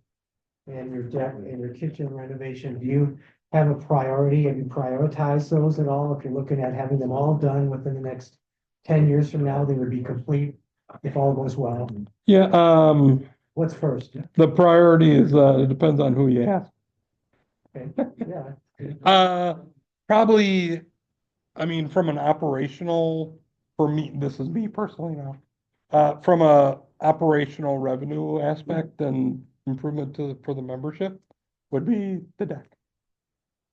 and your deck and your kitchen renovation, do you have a priority? Have you prioritized those at all? If you're looking at having them all done within the next 10 years from now, they would be complete if all goes well. Yeah, What's first? the priority is, it depends on who you ask. Okay, yeah. Probably, I mean, from an operational, for me, this is me personally now. From a operational revenue aspect and improvement for the membership would be the deck,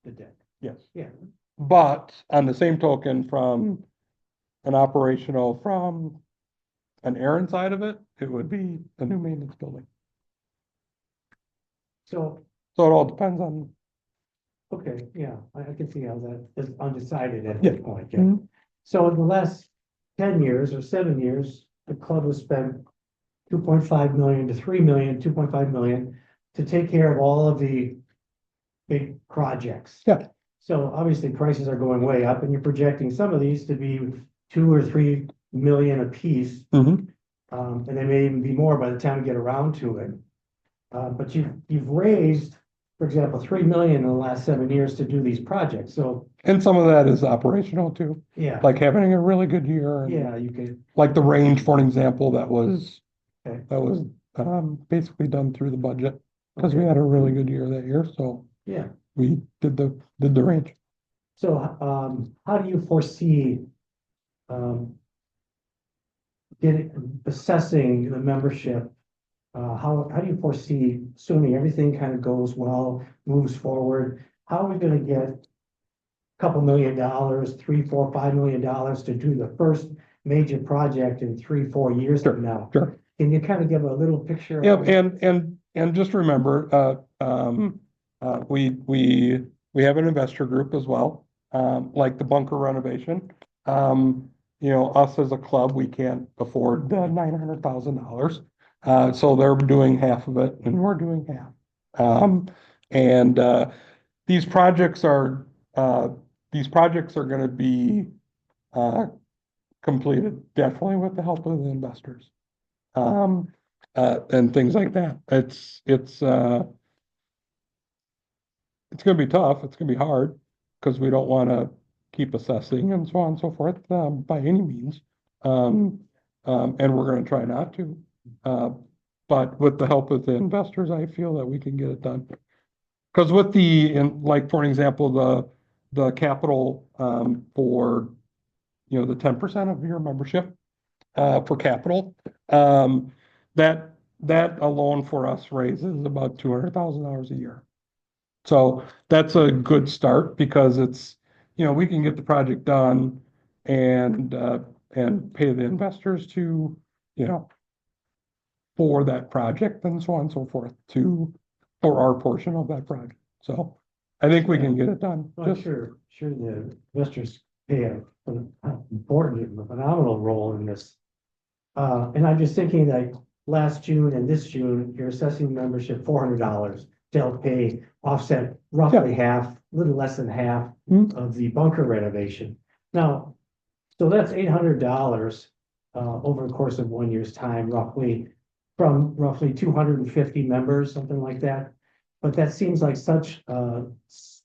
The deck, yes. yeah. But on the same token, from an operational, from an Aaron side of it, it would be the new maintenance building. So, So it all depends on, okay, yeah, I can see how that is undecided at Yeah. this point. Yeah. Mhm. So in the last 10 years or 7 years, the club has spent 2.5 million to 3 million, 2.5 million to take care of all of the big projects. Yeah. So obviously prices are going way up and you're projecting some of these to be 2 or 3 million apiece. Mhm. And they may even be more by the time we get around to it. But you've raised, for example, 3 million in the last 7 years to do these projects. So, and some of that is operational too, yeah, like having a really good year. and yeah, you could, Like the range, for an example, that was Okay. basically done through the budget, because we had a really good year that year, so yeah. we did the range. So, how do you foresee, assessing the membership? How do you foresee, assuming everything kind of goes well, moves forward, how are we gonna get a couple $1 million, $3, $4, $5 million to do the first major project in 3, 4 years from now? Sure. Can you kind of give a little picture? Yeah, of- and just remember, we have an investor group as well, like the bunker renovation. Us as a club, we can't afford the $900,000. So they're doing half of it and we're doing half. And, these projects are, gonna be, completed definitely with the help of the investors. And things like that. It's gonna be tough. It's gonna be hard because we don't want to keep assessing and so on and so forth, by any means. And we're gonna try not to. But with the help of the investors, I feel that we can get it done. Because with like, for an example, the capital, for, the 10% of your membership, for capital, that alone for us raises about $200,000 a year. So that's a good start because it's, we can get the project done and pay the investors to, for that project and so on and so forth for our portion of that project. So I think we can get it done. I'm Just- sure the investors play an important, phenomenal role in this. And I'm just thinking like last June and this June, you're assessing membership $400. They'll pay offset roughly half, a little less than half Mhm. of the bunker renovation. Now, so that's $800 over the course of 1 year's time, roughly, from roughly 250 members, something like that. But that seems like such a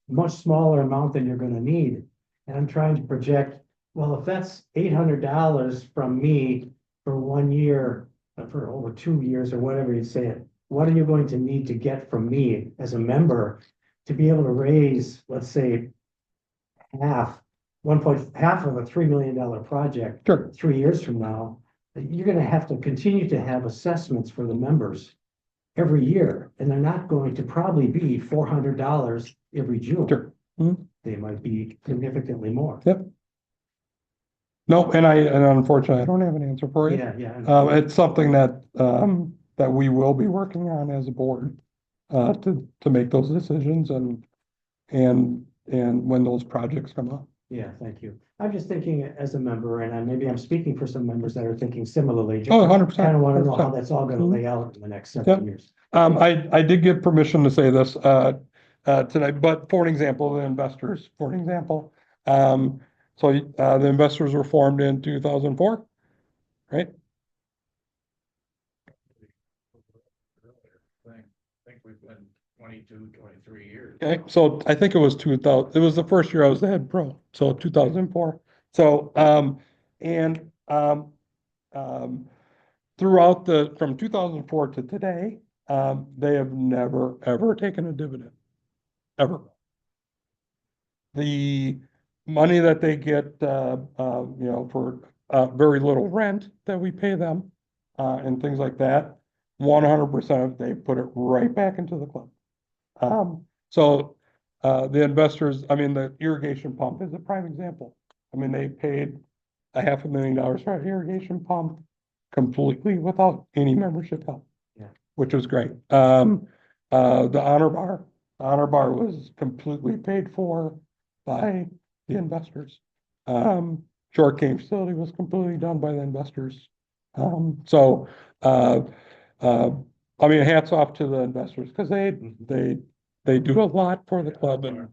much smaller amount than you're gonna need. And I'm trying to project, well, if that's $800 from me for 1 year, for over 2 years or whatever you say it, what are you going to need to get from me as a member to be able to raise, let's say, half of a $3 million project Sure. 3 years from now? You're gonna have to continue to have assessments for the members every year, and they're not going to probably be $400 every June. Sure. Mhm. They might be significantly more. Yep. No, and unfortunately, I don't have an answer for you. Yeah. It's something that we will be working on as a board, to make those decisions and when those projects come up. Yeah, thank you. I'm just thinking as a member, and maybe I'm speaking for some members that are thinking similarly. Oh, 100%. Kind of want to know how 100%. that's all gonna Mhm. lay out in the next 7 years. I did give permission to say this, tonight, but for an example, the investors, for an example. The investors were formed in 2004, right? I think we've been 22, 23 years. Okay, so I think it was 2000, it was the first year I was the head pro, so 2004. So, throughout from 2004 to today, they have never, ever taken a dividend, ever. The money that they get, for, very little rent that we pay them, and things like that, 100% they put it right back into the club. So, the investors, the irrigation pump is a prime example. They paid $500,000 for an irrigation pump completely without any membership help. Yeah. Which was great. The honor bar was completely paid for by the investors. Short game facility was completely done by the investors. Hats off to the investors because they do a lot for the club and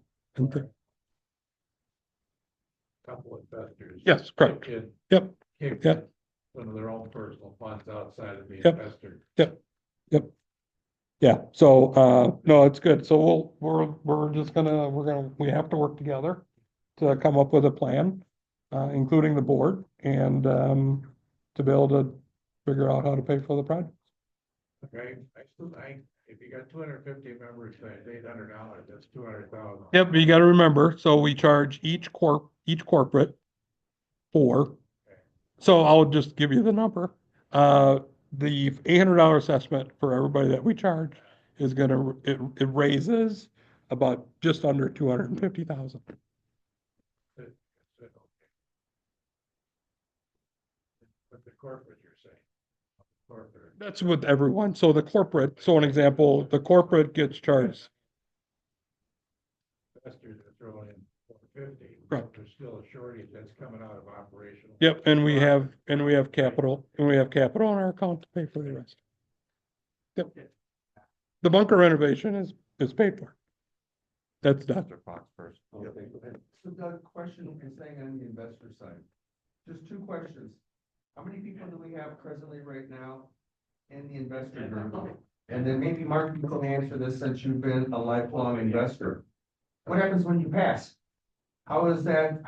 Couple investors. Yes, correct. kicked in- Yep. kicked Yep. Some of their own personal funds outside of the Yep. investor. Yeah, so, no, it's good. So we're just we have to work together to come up with a plan, including the board and, to be able to figure out how to pay for the project. Okay, if you got 250 members, that's $800, that's 200,000. Yep, but you gotta remember, so we charge each corporate four. So I'll just give you the number. The $800 assessment for everybody that we charge is it raises about just under 250,000. But the corporate, you're saying. Corporate. That's with everyone. So an example, the corporate gets charged. Investors are throwing in 450. Right. There's still a shortage that's coming out of operational. Yep, and we have capital in our account to pay for the rest. The bunker renovation is paid for. That's done. Mr. Fox first. So Doug, question is saying on the investor side, just two questions. How many people do we have presently right now in the investor group? And then maybe Mark, you can answer this since you've been a lifelong investor. What happens when you pass? How is that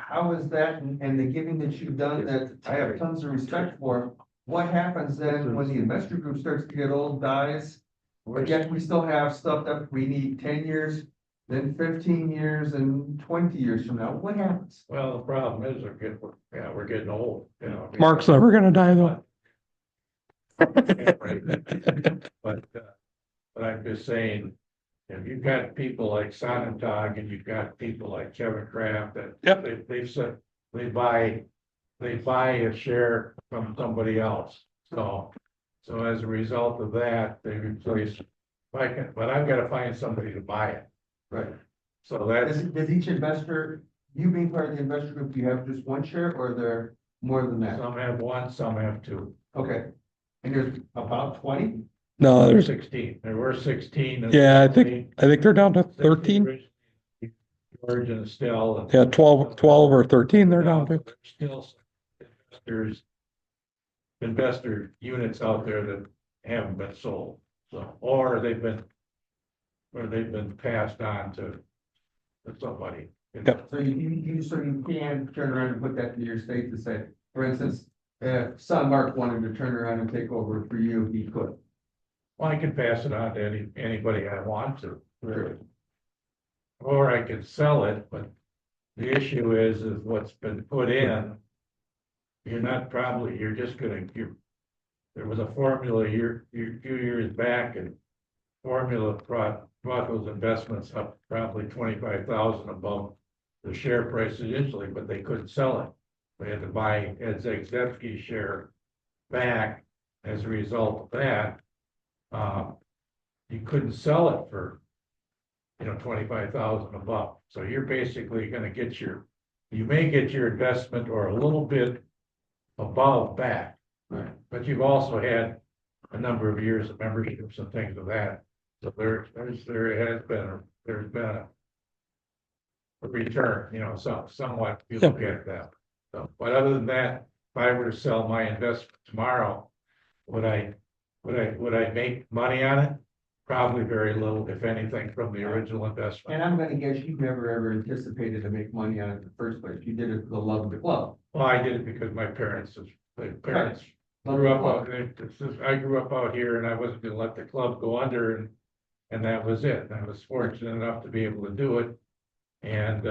and the giving that you've done that I have tons of respect for? What happens then when the investor group starts to get old, dies? But yet we still have stuff that we need 10 years, then 15 years and 20 years from now. What happens? Well, the problem is we're getting old, you know. Mark's never gonna die though. But I'm just saying, if you've got people like Sonentag and you've got people like Kevin Kraft that Yep. they've said they buy a share from somebody else. So as a result of that, they replace, but I've got to find somebody to buy it. Right. So that's, Does each investor, you being part of the investor group, do you have just one share or are there more than that? some have one, some have two. Okay. And there's about 20? No, there's, 16, there were 16. and yeah, I think they're down to 13. George and Estelle. And Yeah, 12 or 13 they're down to. There's still some investor units out there that haven't been sold, so, or they've been passed on to somebody. Yep. So you can turn around and put that in your state to say, for instance, if son Mark wanted to turn around and take over for you, he could. Well, I can pass it on to anybody I want to, Really? or I could sell it, but the issue is what's been put in. You're just gonna, there was a formula few years back, and formula brought those investments up probably 25,000 above the share price initially, but they couldn't sell it. They had to buy Ed Zagzebski's share back as a result of that. You couldn't sell it for, 25,000 above. So you're basically gonna you may get your investment or a little bit above back. Right. But you've also had a number of years of memberships and things of that. So there's been a return, somewhat, if you look at that. So, but other than that, if I were to sell my investment tomorrow, would I make money on it? Probably very little, if anything, from the original investment. And I'm gonna guess you never ever anticipated to make money on it in the first place. You did it for the love of the club. Well, I did it because my parents Love grew the up club. I grew up out here and I wasn't gonna let the club go under and that was it. I was fortunate enough to be able to do it. And,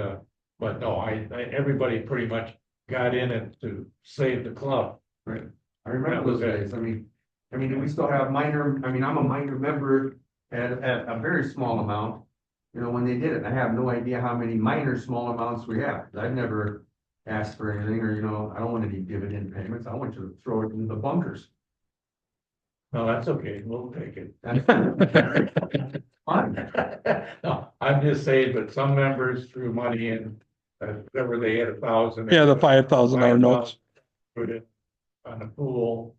but no, everybody pretty much got in it to save the club. Right. I remember those days. I mean, we still have I'm a minor member at a very small amount. When they did it, I have no idea how many minor small amounts we have. I've never asked for anything or, I don't want any dividend payments. I want you to throw it into the bunkers. No, that's okay. We'll take it. That's fine. No, I'm just saying, but some members threw money in, whatever they had 1,000. Yeah, the $5,000 notes. Put it on the pool,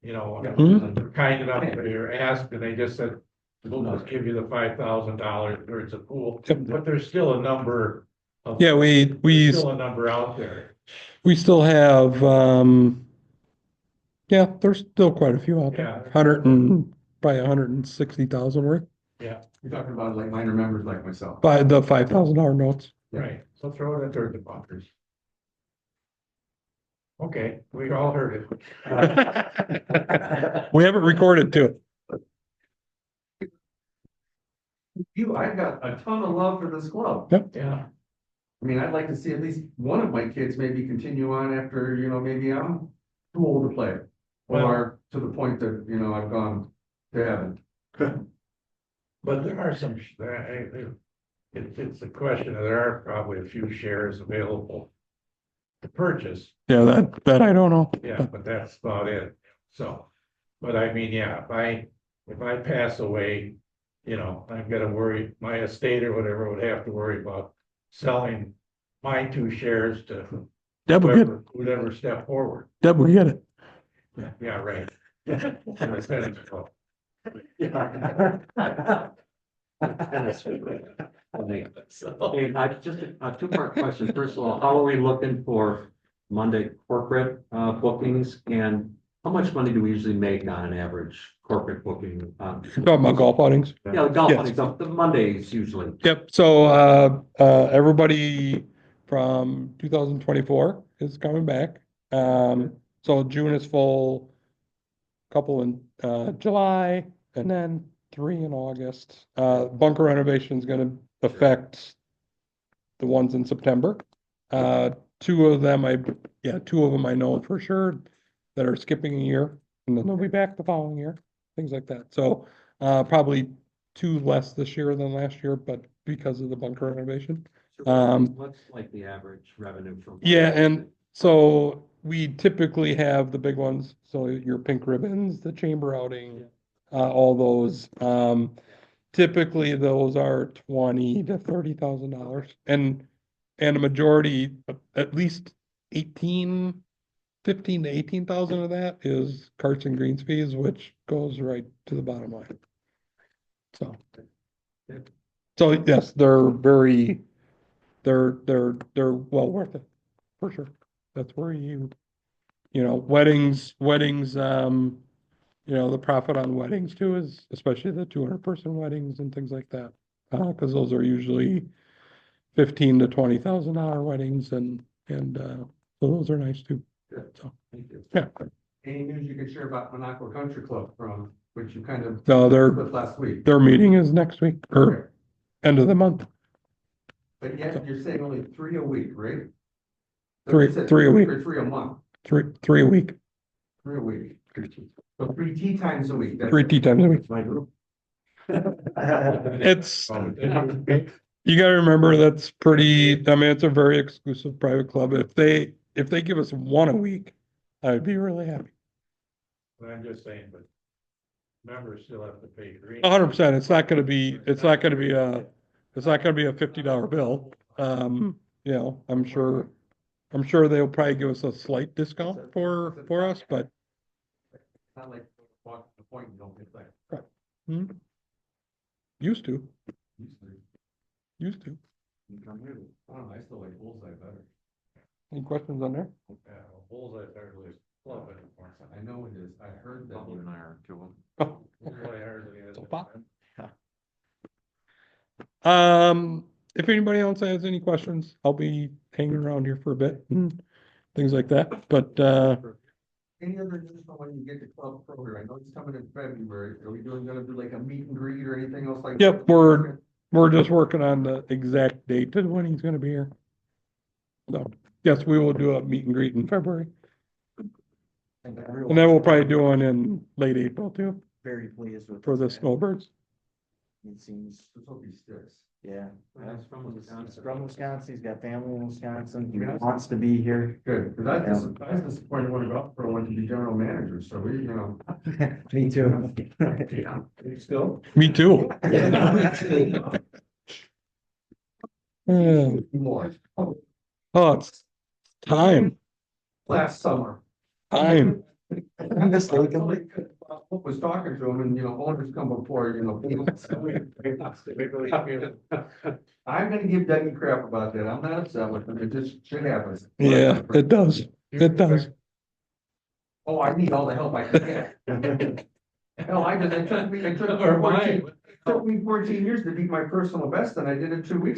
Mhm. they're kind enough, they were asked, and they just said, we'll just give you the $5,000 towards a pool, Yep. but there's still a number of. Yeah, There's we still a number out there. still have, yeah, there's still quite a few out there. Yeah. Probably 160,000 worth Yeah, You're talking about like minor members like myself. by the $5,000 notes. right, so throw it in towards the bunkers. Okay, we all heard it. We haven't recorded to it. I've got a ton of love for this club. Yeah, I'd like to see at least one of my kids maybe continue on after, maybe I'm too old to play. Or to the point that, I've gone to heaven. but there are some, it's a question, of there are probably a few shares available to purchase. Yeah, that I don't know. Yeah, but that's about it. So, but yeah, if I pass away, I've got to worry, my estate or whatever would have to worry about selling my 2 shares to Deb will get, whoever step forward. Deb will get it. Yeah, right. Tennis. Funny. Hey, I just, a two-part question. First of all, how are we looking for Monday corporate bookings? And how much money do we usually make on an average corporate booking? Talking about golf outings. Yeah, the golf Yes. outings, the Mondays usually. Yep, so, everybody from 2024 is coming back. So June is full, couple in, July, and then 3 in August. Bunker renovation is gonna affect the ones in September. 2 of them I know for sure that are skipping a year, and then they'll be back the following year, things like that. So, probably 2 less this year than last year, but because of the bunker renovation. What's like the average revenue from? Yeah, and so we typically have the big ones, so your pink ribbons, the chamber outing, all those. Typically those are $20,000 to $30,000, and a majority, at least 15 to 18,000 of that is carts and greens fees, which goes right to the bottom line. So yes, they're very, they're well worth it, for sure. That's where weddings, the profit on weddings too is especially the 200-person weddings and things like that. Cause those are usually $15,000 to $20,000 weddings and, so those are nice too. So, Thank you. yeah, Any news you can share about Monaco Country Club from, which you kind of. No, they're- with last week? their meeting is next week or end of the month. But yet you're saying only 3 a week, right? Three- You said 3 a week. Or 3 a month, Three a week, 3 a week. So 3 tea times a week. That's 3 it. tea times a week. My group. It's, you gotta remember, that's pretty, I mean, it's a very exclusive private club. If they give us 1 a week, I'd be really happy. But I'm just saying, but members still have to pay green. 100%, it's not gonna be a $50 bill. I'm sure they'll probably give us a slight discount for us, but It's not like walk to the point, you don't get that. used to. You come here, I don't know, I still like bullseye better. Any questions on there? Yeah, bullseye hardly is club anymore. I know it is, I heard that. Double and I are to them. Oh, Really hardly is. So pop. If anybody else has any questions, I'll be hanging around here for a bit and things like that, but, Any other news on when you get the club program? I know it's coming in February. Are we gonna do like a meet and greet or anything else like? Yep, that? we're just working on the exact date of when he's gonna be here. So, yes, we will do a meet and greet in February, and then we'll probably do one in late April too, Very pleased with. for the this, man. snowbirds. It seems, Let's hope he sticks. yeah. That's from He's Wisconsin. from Wisconsin, he's got family in Wisconsin, he wants to be here. Good, because I was disappointed when I got for one to be general manager, so we, Me too. Still? Me too. More. Oh, it's time, Last summer. time. Mistakenly. Was talking to him and, owners come before, I'm gonna give Dougie crap about that. I'm not upset with him. It just shit happens. Yeah, it does. It does. Oh, I need all the help I can get. Hell, it took me 14 years to beat my personal best and I did it 2 weeks